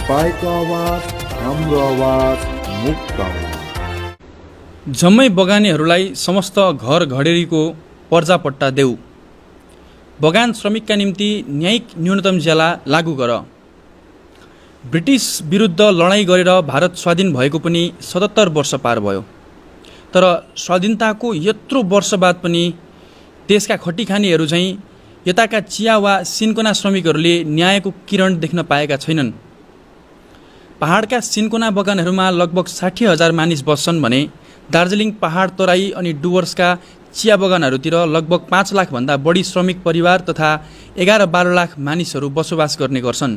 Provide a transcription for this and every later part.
तपाईको आवाज हाम्रो आवाज मुक्त आवाज। जम्मै बगानेहरूलाई समस्त घर घडेरीको पर्जापट्टा देऊ। बगान श्रमिकका निम्ति न्यायिक न्यूनतम ज्याला लागू गर। ब्रिटिस विरुद्ध लडाईँ गरेर भारत स्वाधीन भएको पनि 77 वर्ष पार भयो, तर स्वाधीनताको यत्रो वर्ष बाद पनि देशका खटिखानेहरू चाहिँ यताका चिया वा सिन्कोना श्रमिकहरूले न्यायको किरण देख्न पाएका छैनन्। पहाडका सिन्कोना बगानहरूमा लगभग 60,000 मानिस बस्छन् भने दार्जिलिङ पहाड तराई अनि डुवर्सका चिया बगानहरूतिर लगभग 5 लाख भन्दा बढी श्रमिक परिवार तथा 11-12 लाख मानिसहरू बसोबास गर्ने गर्छन्।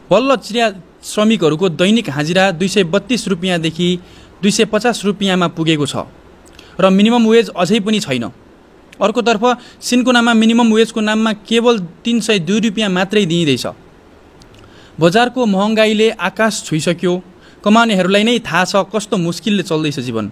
बल्ल चिया श्रमिकहरूको दैनिक हाजिरा 232 रुपियाँदेखि 250 रुपियाँमा पुगेको छ र मिनिमम वेज अझै पनि छैन। अर्कोतर्फ सिन्कोनामा मिनिमम वेजको नाममा केवल 302 रुपियाँ मात्रै दिइँदैछ। बजारको महँगाईले आकाश छुइसक्यो। कमाउनेहरूलाई नै थाहा छ कस्तो मुस्किलले चल्दैछ जीवन।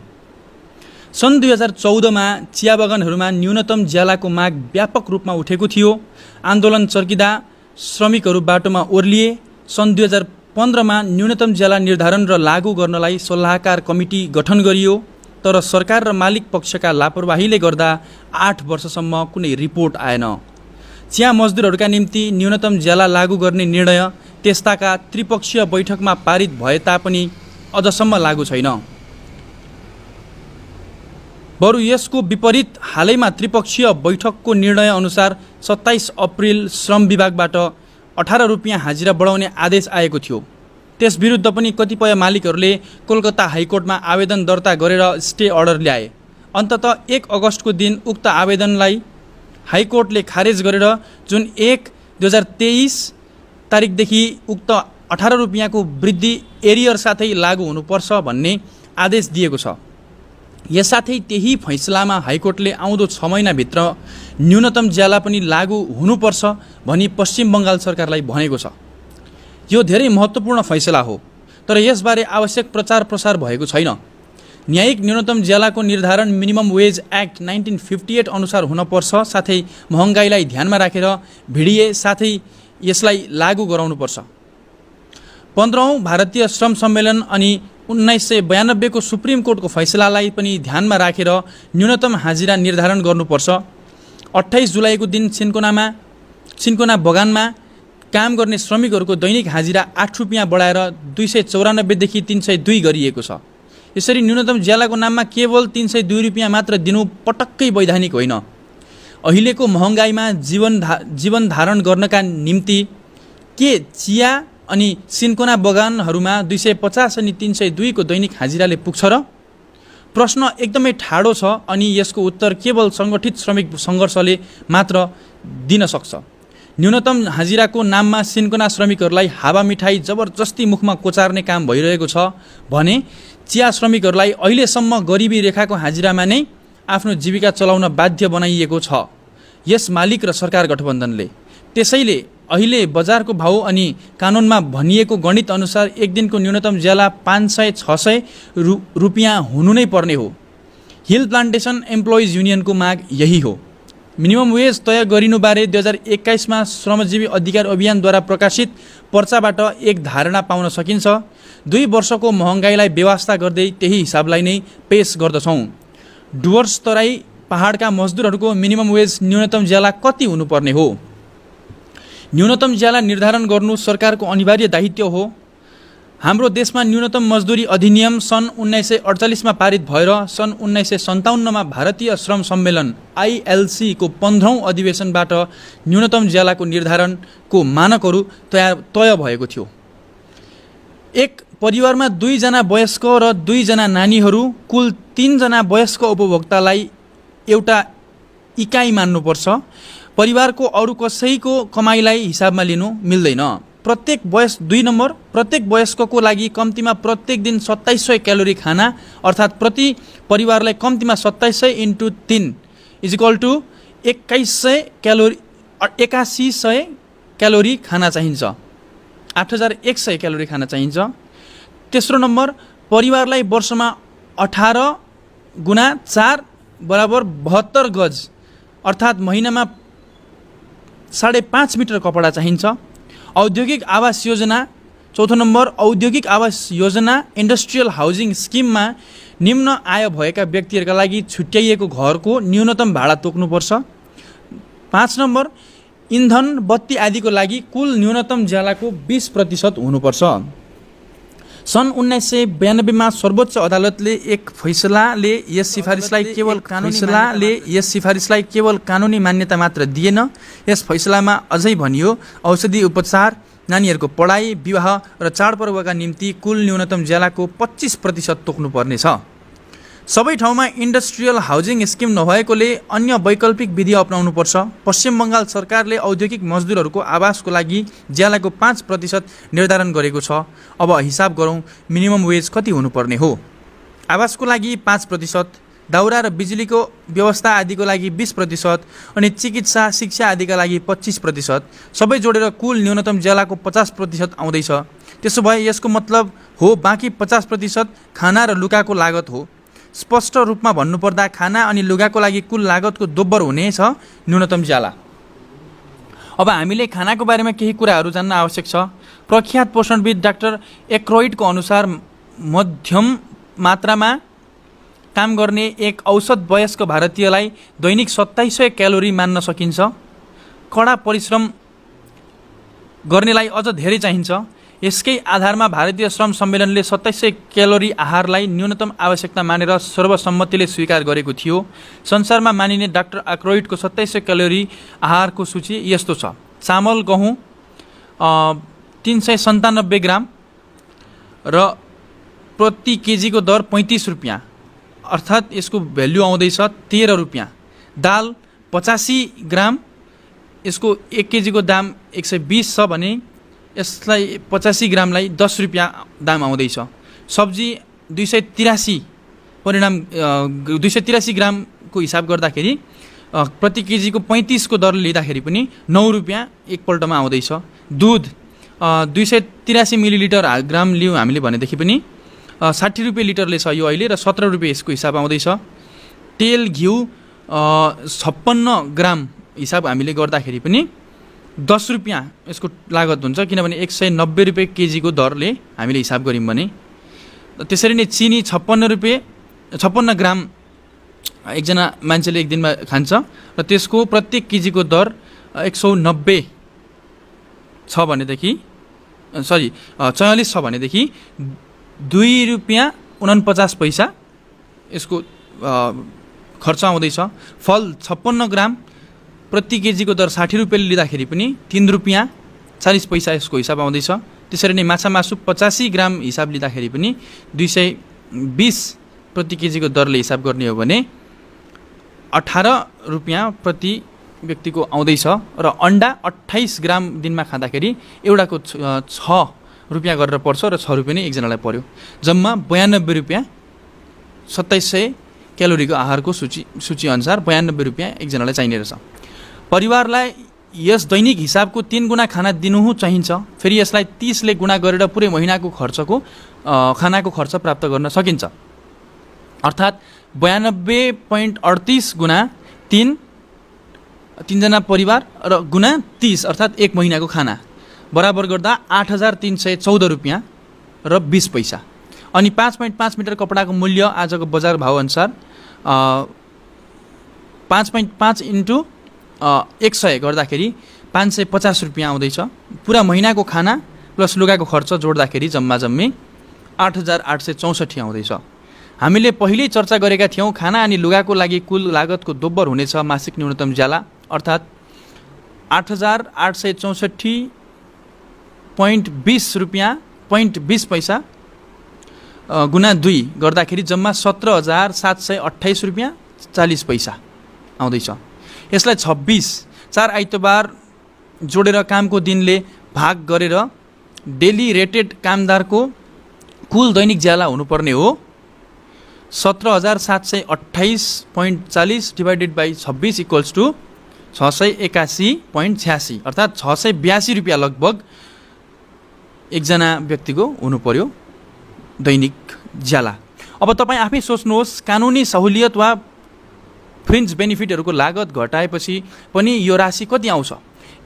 सन् 2014मा चिया बगानहरूमा न्यूनतम ज्यालाको माग व्यापक रूपमा उठेको थियो। आन्दोलन चर्किँदा श्रमिकहरू बाटोमा ओर्लिए। सन् 2015मा न्यूनतम ज्याला निर्धारण र लागू गर्नलाई सल्लाहकार कमिटी गठन गरियो, तर सरकार र मालिक पक्षका लापरवाहीले गर्दा 8 वर्षसम्म कुनै रिपोर्ट आएन। चिया मजदुरहरूका निम्ति न्यूनतम ज्याला लागू गर्ने निर्णय त्यस्ताका त्रिपक्षीय बैठकमा पारित भए तापनि अझसम्म लागू छैन। बरु यसको विपरीत हालैमा त्रिपक्षीय बैठकको निर्णय अनुसार 27 अप्रिल श्रम विभागबाट 18 रुपियाँ हाजिरा बढाउने आदेश आएको थियो। त्यस विरुद्ध पनि कतिपय मालिकहरूले कोलकाता हाइकोर्टमा आवेदन दर्ता गरेर स्टे अर्डर ल्याए। अन्ततः 1 अगस्तको दिन उक्त आवेदनलाई हाइकोर्टले खारेज गरेर जुन 1/2023 तारिकदेखि उक्त 18 रुपियाँको वृद्धि एरियर साथै लागू हुनुपर्छ भन्ने आदेश दिएको छ। यससाथै त्यही फैसलामा हाइकोर्टले आउँदो 6 महिनाभित्र न्यूनतम ज्याला पनि लागू हुनुपर्छ भनी पश्चिम बङ्गाल सरकारलाई भनेको छ। यो धेरै महत्त्वपूर्ण फैसला हो, तर यसबारे आवश्यक प्रचार प्रसार भएको छैन। न्यायिक न्यूनतम ज्यालाको निर्धारण मिनिमम वेज एक्ट 1958 अनुसार हुनपर्छ, साथै महँगाईलाई ध्यानमा राखेर भिडिए साथै यसलाई लागू गराउनुपर्छ। 15औं भारतीय श्रम सम्मेलन अनि 1992 को सुप्रिम कोर्टको फैसलालाई पनि ध्यानमा राखेर न्यूनतम हाजिरा निर्धारण गर्नुपर्छ। 28 जुलाईको दिन सिन्कोना बगानमा काम गर्ने श्रमिकहरूको दैनिक हाजिरा 8 रुपियाँ बढाएर 294 देखि 302 गरिएको छ। यसरी न्यूनतम ज्यालाको नाममा केवल 302 रुपियाँ मात्र दिनु पटक्कै वैधानिक होइन। अहिलेको महँगाईमा जीवन धारण गर्नका निम्ति के चिया अनि सिन्कोना बगानहरूमा 250 अनि 302 को दैनिक हाजिराले पुग्छ र? प्रश्न एकदमै ठाडो छ अनि यसको उत्तर केवल सङ्गठित श्रमिक सङ्घर्षले मात्र दिन सक्छ। न्यूनतम हाजिराको नाममा सिन्कोना श्रमिकहरूलाई हावा मिठाई जबरजस्ती मुखमा कोचार्ने काम भइरहेको छ भने चिया श्रमिकहरूलाई अहिलेसम्म गरिबी रेखाको हाजिरामा नै आफ्नो जीविका चलाउन बाध्य बनाइएको छ यस मालिक र सरकार गठबन्धनले। त्यसैले अहिले बजारको भाउ अनि कानुनमा भनिएको गणित अनुसार एक दिनको न्यूनतम ज्याला 500-600 रुपियाँ हुनु नै पर्ने हो। हिल प्लान्टेसन एम्प्लोइज युनियनको माग यही हो। मिनिमम वेज तय गरिनुबारे 2021मा श्रमजीवी अधिकार अभियानद्वारा प्रकाशित पर्चाबाट एक धारणा पाउन सकिन्छ। 2 वर्षको महँगाईलाई व्यवस्था गर्दै त्यही हिसाबलाई नै पेश गर्दछौँ। डुवर्स तराई पहाडका मजदुरहरूको मिनिमम वेज न्यूनतम ज्याला कति हुनुपर्ने हो? न्यूनतम ज्याला निर्धारण गर्नु सरकारको अनिवार्य दायित्व हो। हाम्रो देशमा न्यूनतम मजदुरी अधिनियम सन् 1948 मा पारित भएर सन् 1957 मा भारतीय श्रम सम्मेलन ILC को 15औं अधिवेशनबाट न्यूनतम ज्यालाको निर्धारणको मानकहरू तय भएको थियो। एक परिवारमा 2 जना वयस्क र 2 जना नानीहरू, कुल 3 जना वयस्क उपभोक्तालाई एउटा इकाइ मान्नुपर्छ। परिवारको अरू कसैको कमाइलाई हिसाबमा लिनु मिल्दैन। प्रत्येक वयस्कको लागि कम्तीमा प्रत्येक दिन 2700 क्यालोरी खाना, अर्थात् प्रति परिवारलाई कम्तीमा 2700 × 3 = 8100 क्यालोरी खाना चाहिन्छ। 8100 क्यालोरी खाना चाहिन्छ। तेस्रो नम्बर, परिवारलाई वर्षमा 18 × 4 = 72 गज, अर्थात् महिनामा 5.5 मिटर कपडा चाहिन्छ। औद्योगिक आवास योजना चौथो नम्बर औद्योगिक आवास योजना इन्डस्ट्रियल हाउसिङ स्किममा निम्न आय भएका व्यक्तिहरूका लागि छुट्याइएको घरको न्यूनतम भाडा तोक्नुपर्छ। 5 नम्बर इन्धन बत्ती आदिको लागि कुल न्यूनतम ज्यालाको 20% हुनुपर्छ। सन् 1992 सर्वोच्च अदालतले एक फैसलाले यस सिफारिसलाई केवल कानुनी मान्यता मात्र दिएन। यस फैसलामा अझै भनियो औषधि उपचार, नानीहरूको पढाइ, विवाह र चाडपर्वका निम्ति कुल न्यूनतम ज्यालाको 25% तोक्नुपर्नेछ। सबै ठाउँमा इन्डस्ट्रियल हाउसिङ स्किम नभएकोले अन्य वैकल्पिक विधि अपनाउनुपर्छ। पश्चिम बङ्गाल सरकारले औद्योगिक मजदुरहरूको आवासको लागि ज्यालाको 5% निर्धारण गरेको छ। अब हिसाब गरौँ मिनिमम वेज कति हुनुपर्ने हो। आवासको लागि 5%, दाउरा र बिजुलीको व्यवस्था आदिको लागि 20% अनि चिकित्सा शिक्षा आदिका लागि 25%, सबै जोडेर कुल न्यूनतम ज्यालाको 50% आउँदैछ। त्यसो भए यसको मतलब हो बाँकी 50% खाना र लुगाको लागत हो। स्पष्ट रूपमा भन्नुपर्दा खाना अनि लुगाको लागि कुल लागतको दोब्बर हुनेछ न्यूनतम ज्याला। अब हामीले खानाको बारेमा केही कुराहरू जान्न आवश्यक छ। प्रख्यात पोषणविद डाक्टर एक्रोइडको अनुसार मध्यम मात्रामा काम गर्ने एक औसत वयस्क भारतीयलाई दैनिक 2700 क्यालोरी मान्न सकिन्छ। कडा परिश्रम गर्नेलाई अझ धेरै चाहिन्छ। यसकै आधारमा भारतीय श्रम सम्मेलनले 2700 क्यालोरी आहारलाई न्यूनतम आवश्यकता मानेर सर्वसम्मतिले स्वीकार गरेको थियो। संसारमा मानिने डाक्टर एक्रोइडको 2700 क्यालोरी आहारको सूची यस्तो छ। चामल गहुँ 397 ग्राम र प्रति केजीको दर 35 रुपियाँ, अर्थात् यसको भ्याल्यु आउँदैछ 13 रुपियाँ। दाल 85 ग्राम, यसको 1 केजीको दाम 120 छ भने यसलाई 85 ग्रामलाई 10 रुपियाँ दाम आउँदैछ। सब्जी 283 ग्रामको हिसाब गर्दाखेरि प्रति केजीको 35 को दर लिँदाखेरि पनि 9 रुपियाँ एकपल्टमा आउँदैछ। दुध 283 मिलिलिटर ग्राम लियौँ हामीले भनेदेखि पनि 60 रुपियाँ लिटरले छ यो अहिले र 17 रुपियाँ यसको हिसाब आउँदैछ। तेल घिउ 56 ग्राम हिसाब हामीले गर्दाखेरि पनि 10 रुपियाँ यसको लागत हुन्छ, किनभने 190 रुपियाँ केजीको दरले हामीले हिसाब गऱ्यौँ भने। त्यसरी नै चिनी 56 ग्राम एकजना मान्छेले एक दिनमा खान्छ र त्यसको प्रत्येक केजीको दर 190 छ भनेदेखि 44 छ भनेदेखि 2 रुपियाँ 49 पैसा यसको खर्च आउँदैछ। फल 56 ग्राम प्रति केजीको दर 60 रुपियाँले लिँदाखेरि पनि 3 रुपियाँ 40 पैसा यसको हिसाब आउँदैछ। त्यसरी नै माछा मासु 85 ग्राम हिसाब लिँदाखेरि पनि 220 प्रति केजीको दरले हिसाब गर्ने हो भने 18 रुपियाँ प्रति व्यक्तिको आउँदैछ। र अन्डा 28 ग्राम दिनमा खाँदाखेरि एउटाको 6 रुपियाँ गरेर पर्छ र 6 रुपियाँ नै एकजनालाई पर्यो। जम्मा 92 रुपियाँ 2700 क्यालोरीको आहारको सूची अनुसार 92 रुपियाँ एकजनालाई चाहिने रहेछ। परिवारलाई यस दैनिक हिसाबको 3 गुणा खाना दिनु चाहिन्छ। फेरि यसलाई 30 ले गुणा गरेर पुरै महिनाको खानाको खर्च प्राप्त गर्न सकिन्छ। अर्थात् 92.38 गुणा 3 जना परिवार र गुणा 30 अर्थात् 1 महिनाको खाना बराबर गर्दा 8314 रुपियाँ र 20 पैसा। अनि 5.5 मिटर कपडाको मूल्य आजको बजार भाव अनुसार 5.5 इन्टु 100 गर्दाखेरि 550 रुपियाँ आउँदैछ। पुरा महिनाको खाना प्लस लुगाको खर्च जोड्दाखेरि जम्मा 8864 आउँदैछ। हामीले पहिल्यै चर्चा गरेका थियौँ खाना अनि लुगाको लागि कुल लागतको दोब्बर हुनेछ मासिक न्यूनतम ज्याला, अर्थात् 8864.20 रुपियाँ 20 पैसा गुणा 2 गर्दाखेरि जम्मा 17728 रुपियाँ 40 पैसा आउँदैछ। यसलाई 26 4 आइतबार जोडेर कामको दिनले भाग गरेर डेली रेटेड कामदारको कुल दैनिक ज्याला हुनुपर्ने हो 17728.40 डिभाइडेड बाई 26 इक्वल्स टू 681.86 अर्थात् 682 रुपियाँ लगभग एकजना व्यक्तिको हुनु पर्यो दैनिक ज्याला। अब तपाईँ आफै सोच्नुहोस् कानुनी सहुलियत वा फ्रिन्ज बेनिफिटहरूको लागत घटाएपछि पनि यो राशि कति आउँछ।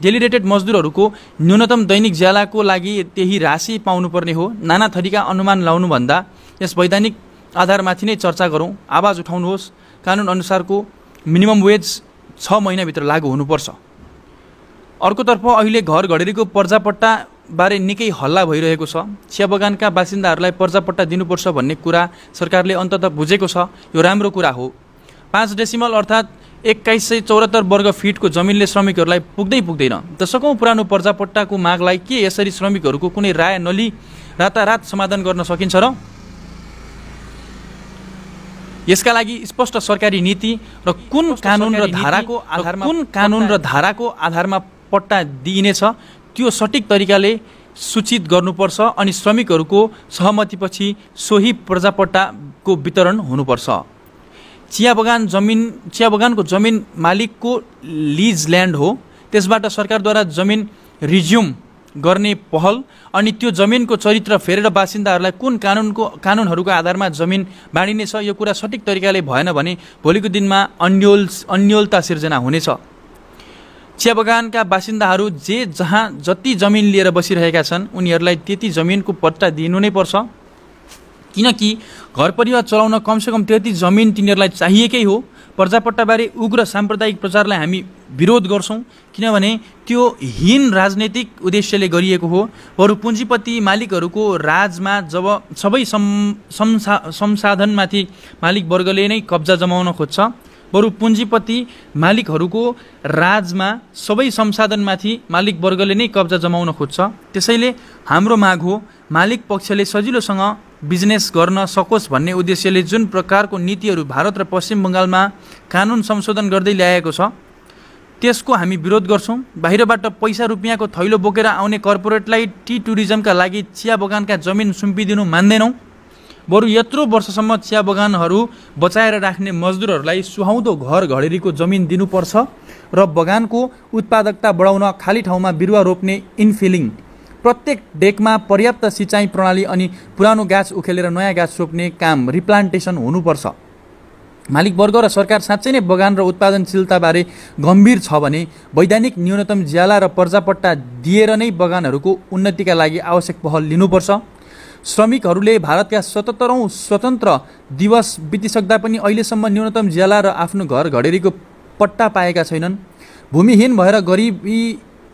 डेली रेटेड मजदुरहरूको न्यूनतम दैनिक ज्यालाको लागि त्यही राशि पाउनुपर्ने हो। नाना थरीका अनुमान लाउनुभन्दा यस वैधानिक आधारमाथि नै चर्चा गरौँ, आवाज उठाउनुहोस्। कानुन अनुसारको मिनिमम वेज 6 महिनाभित्र लागू हुनुपर्छ। अर्कोतर्फ अहिले घर घडेरीको पर्जापट्टा बारे निकै हल्ला भइरहेको छ। चिया बगानका बासिन्दाहरूलाई पर्जापट्टा दिनुपर्छ भन्ने कुरा सरकारले अन्ततः बुझेको छ। यो राम्रो कुरा हो। 5 डेसिमल अर्थात् 2174 वर्ग फिटको जमिनले श्रमिकहरूलाई पुग्दैन। दशकौँ पुरानो पर्जापट्टाको मागलाई के यसरी श्रमिकहरूको कुनै राय नलिई रातारात समाधान गर्न सकिन्छ र? यसका लागि स्पष्ट सरकारी नीति र कुन कानुन र धाराको आधारमा पट्टा दिइनेछ त्यो सठिक तरिकाले सूचित गर्नुपर्छ अनि श्रमिकहरूको सहमतिपछि सोही पर्जापट्टाको वितरण हुनुपर्छ। चिया बगानको जमिन मालिकको लिज ल्यान्ड हो। त्यसबाट सरकारद्वारा जमिन रिज्युम गर्ने पहल अनि त्यो जमिनको चरित्र फेरेर बासिन्दाहरूलाई कुन कानुनहरूको आधारमा जमिन बाँडिनेछ यो कुरा सठिक तरिकाले भएन भने भोलिको दिनमा अन्योलता सिर्जना हुनेछ। चिया बगानका बासिन्दाहरू जहाँ जति जमिन लिएर बसिरहेका छन् उनीहरूलाई त्यति जमिनको पट्टा दिनु नै पर्छ, किनकि घर परिवार चलाउन कमसेकम त्यति जमिन तिनीहरूलाई चाहिएकै हो। पर्जापट्टाबारे उग्र साम्प्रदायिक प्रचारलाई हामी विरोध गर्छौँ, किनभने त्यो हीन राजनैतिक उद्देश्यले गरिएको हो। बरु पुँजीपति मालिकहरूको राजमा जब सबै संसाधनमाथि मालिक वर्गले नै कब्जा जमाउन खोज्छ, बरु पुँजीपति मालिकहरूको राजमा सबै संसाधनमाथि मालिक वर्गले नै कब्जा जमाउन खोज्छ। त्यसैले हाम्रो माग हो मालिक पक्षले सजिलोसँग बिजनेस गर्न सकोस् भन्ने उद्देश्यले जुन प्रकारको नीतिहरू भारत र पश्चिम बङ्गालमा कानुन संशोधन गर्दै ल्याएको छ त्यसको हामी विरोध गर्छौँ। बाहिरबाट पैसा रुपियाँको थैलो बोकेर आउने कर्पोरेटलाई टी टुरिज्मका लागि चिया बगानका जमिन सुम्पिदिनु मान्दैनौँ। बरु यत्रो वर्षसम्म चिया बगानहरू बचाएर राख्ने मजदुरहरूलाई सुहाउँदो घर घडेरीको जमिन दिनुपर्छ र बगानको उत्पादकता बढाउन खाली ठाउँमा बिरुवा रोप्ने इनफिलिङ, प्रत्येक डेकमा पर्याप्त सिँचाइ प्रणाली अनि पुरानो गाछ उखेलेर नयाँ गाछ रोप्ने काम रिप्लान्टेसन हुनुपर्छ। मालिक वर्ग र सरकार साँच्चै नै बगान र उत्पादनशीलताबारे गम्भीर छ भने वैधानिक न्यूनतम ज्याला र पर्जापट्टा दिएर नै बगानहरूको उन्नतिका लागि आवश्यक पहल लिनुपर्छ। श्रमिकहरूले भारतका 77औं स्वतन्त्र दिवस बितिसक्दा पनि अहिलेसम्म न्यूनतम ज्याला र आफ्नो घर घडेरीको पट्टा पाएका छैनन्। भूमिहीन भएर गरिबी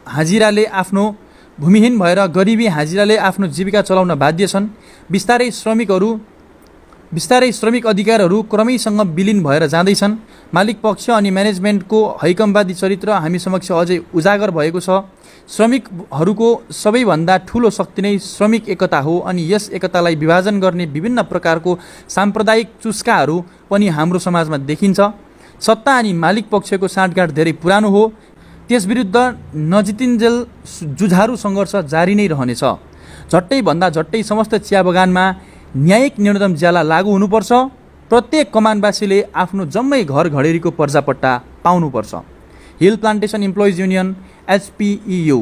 हाजिराले आफ्नो जीविका चलाउन बाध्य छन्। बिस्तारै श्रमिक अधिकारहरू क्रमैसँग विलीन भएर जाँदैछन्। मालिक पक्ष अनि म्यानेजमेन्टको हैकमवादी चरित्र हामी समक्ष अझै उजागर भएको छ। श्रमिकहरूको सबैभन्दा ठूलो शक्ति नै श्रमिक एकता हो अनि यस एकतालाई विभाजन गर्ने विभिन्न प्रकारको साम्प्रदायिक चुस्काहरू पनि हाम्रो समाजमा देखिन्छ। सत्ता अनि मालिक पक्षको साँठगाँठ धेरै पुरानो हो। त्यसविरुद्ध नजितिन्जेल जुझारु सङ्घर्ष जारी नै रहनेछ। झट्टैभन्दा झट्टै समस्त चिया बगानमा न्यायिक न्यूनतम ज्याला लागू हुनुपर्छ। प्रत्येक कमानवासीले आफ्नो जम्मै घर घडेरीको पर्जापट्टा पाउनुपर्छ। Hill plantation employees union HPEU।